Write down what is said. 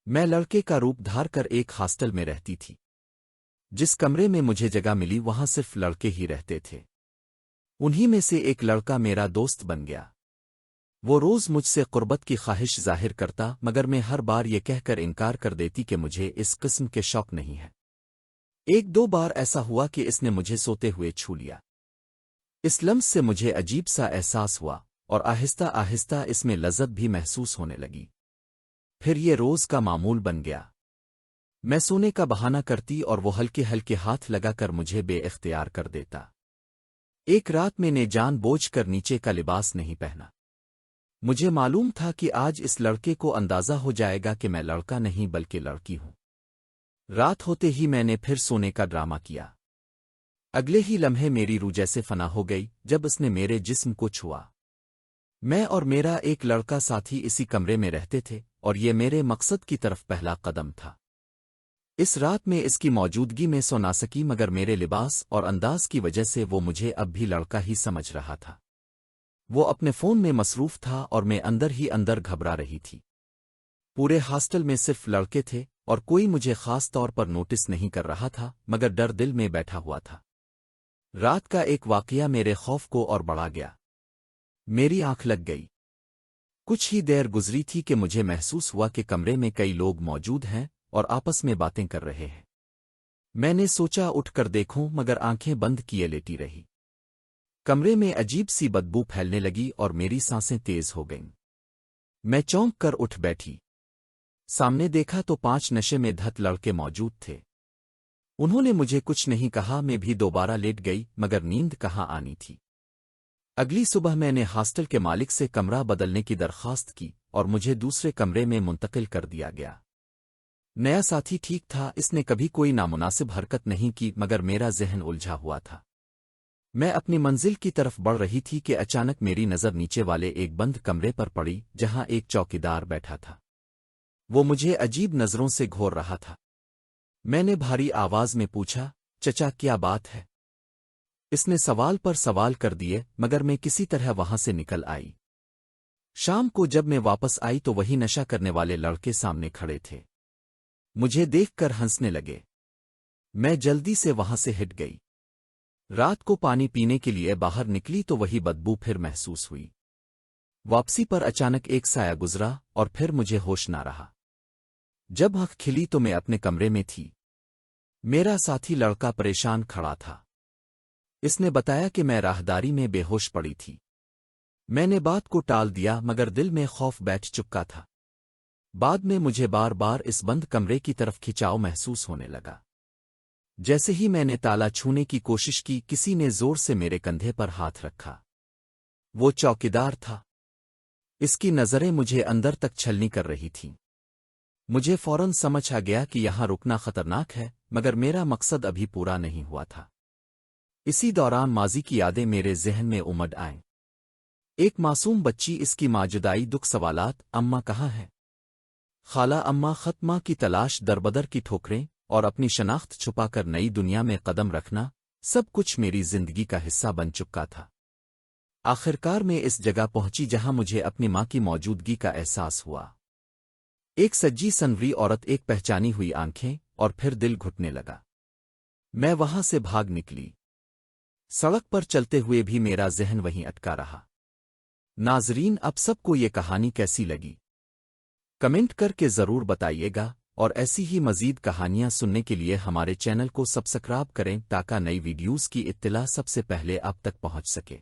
मैं लड़के का रूप धार कर एक हॉस्टल में रहती थी। जिस कमरे में मुझे जगह मिली वहां सिर्फ लड़के ही रहते थे। उन्हीं में से एक लड़का मेरा दोस्त बन गया। वो रोज मुझसे कुर्बत की ख्वाहिश जाहिर करता, मगर मैं हर बार ये कहकर इनकार कर देती कि मुझे इस किस्म के शौक नहीं है। एक दो बार ऐसा हुआ कि इसने मुझे सोते हुए छू लिया। इस लम्स से मुझे अजीब सा एहसास हुआ और आहिस्ता आहिस्ता इसमें लज़्ज़त भी महसूस होने लगी। फिर ये रोज का मामूल बन गया। मैं सोने का बहाना करती और वो हल्के हल्के हाथ लगाकर मुझे बेइख्तियार कर देता। एक रात मैंने जानबूझकर नीचे का लिबास नहीं पहना। मुझे मालूम था कि आज इस लड़के को अंदाजा हो जाएगा कि मैं लड़का नहीं बल्कि लड़की हूं। रात होते ही मैंने फिर सोने का ड्रामा किया। अगले ही लम्हे मेरी रूह जैसे फना हो गई जब उसने मेरे जिस्म को छुआ। मैं और मेरा एक लड़का साथी इसी कमरे में रहते थे और ये मेरे मकसद की तरफ पहला कदम था। इस रात में इसकी मौजूदगी में सो ना सकी, मगर मेरे लिबास और अंदाज की वजह से वो मुझे अब भी लड़का ही समझ रहा था। वो अपने फोन में मसरूफ था और मैं अंदर ही अंदर घबरा रही थी। पूरे हॉस्टल में सिर्फ लड़के थे और कोई मुझे खास तौर पर नोटिस नहीं कर रहा था, मगर डर दिल में बैठा हुआ था। रात का एक वाकया मेरे खौफ को और बढ़ा गया। मेरी आंख लग गई। कुछ ही देर गुजरी थी कि मुझे महसूस हुआ कि कमरे में कई लोग मौजूद हैं और आपस में बातें कर रहे हैं। मैंने सोचा उठकर देखूं, मगर आंखें बंद किए लेटी रही। कमरे में अजीब सी बदबू फैलने लगी और मेरी सांसें तेज हो गईं। मैं चौंक कर उठ बैठी। सामने देखा तो 5 नशे में धत लड़के मौजूद थे। उन्होंने मुझे कुछ नहीं कहा। मैं भी दोबारा लेट गई, मगर नींद कहाँ आनी थी। अगली सुबह मैंने हॉस्टल के मालिक से कमरा बदलने की दरख्वास्त की और मुझे दूसरे कमरे में मुंतकिल कर दिया गया। नया साथी ठीक था, इसने कभी कोई नामुनासिब हरकत नहीं की, मगर मेरा ज़हन उलझा हुआ था। मैं अपनी मंजिल की तरफ बढ़ रही थी कि अचानक मेरी नज़र नीचे वाले एक बंद कमरे पर पड़ी जहां एक चौकीदार बैठा था। वो मुझे अजीब नज़रों से घूर रहा था। मैंने भारी आवाज में पूछा, चचा क्या बात है? इसने सवाल पर सवाल कर दिए, मगर मैं किसी तरह वहां से निकल आई। शाम को जब मैं वापस आई तो वही नशा करने वाले लड़के सामने खड़े थे। मुझे देखकर हंसने लगे। मैं जल्दी से वहां से हट गई। रात को पानी पीने के लिए बाहर निकली तो वही बदबू फिर महसूस हुई। वापसी पर अचानक एक साया गुजरा और फिर मुझे होश ना रहा। जब आँख खिली तो मैं अपने कमरे में थी। मेरा साथी लड़का परेशान खड़ा था। इसने बताया कि मैं राहदारी में बेहोश पड़ी थी। मैंने बात को टाल दिया, मगर दिल में खौफ बैठ चुका था। बाद में मुझे बार बार इस बंद कमरे की तरफ खिंचाव महसूस होने लगा। जैसे ही मैंने ताला छूने की कोशिश की, किसी ने जोर से मेरे कंधे पर हाथ रखा। वो चौकीदार था। इसकी नज़रें मुझे अंदर तक छलनी कर रही थीं। मुझे फौरन समझ आ गया कि यहां रुकना खतरनाक है, मगर मेरा मकसद अभी पूरा नहीं हुआ था। इसी दौरान माजी की यादें मेरे ज़हन में उमड़ आईं। एक मासूम बच्ची, इसकी माँ, जुदाई, दुख, सवालात, अम्मा कहाँ है, खाला अम्मा, खत्मा की तलाश, दरबदर की ठोकरें और अपनी शनाख्त छुपाकर नई दुनिया में कदम रखना, सब कुछ मेरी जिंदगी का हिस्सा बन चुका था। आखिरकार मैं इस जगह पहुंची जहां मुझे अपनी मां की मौजूदगी का एहसास हुआ। एक सज्जी सनवरी औरत, एक पहचानी हुई आंखें, और फिर दिल घुटने लगा। मैं वहां से भाग निकली। सड़क पर चलते हुए भी मेरा ज़हन वहीं अटका रहा। नाजरीन, अब सबको ये कहानी कैसी लगी कमेंट करके ज़रूर बताइएगा, और ऐसी ही मज़ीद कहानियां सुनने के लिए हमारे चैनल को सब्सक्राइब करें ताकि नई वीडियोज़ की इत्तिला सबसे पहले आप तक पहुंच सके।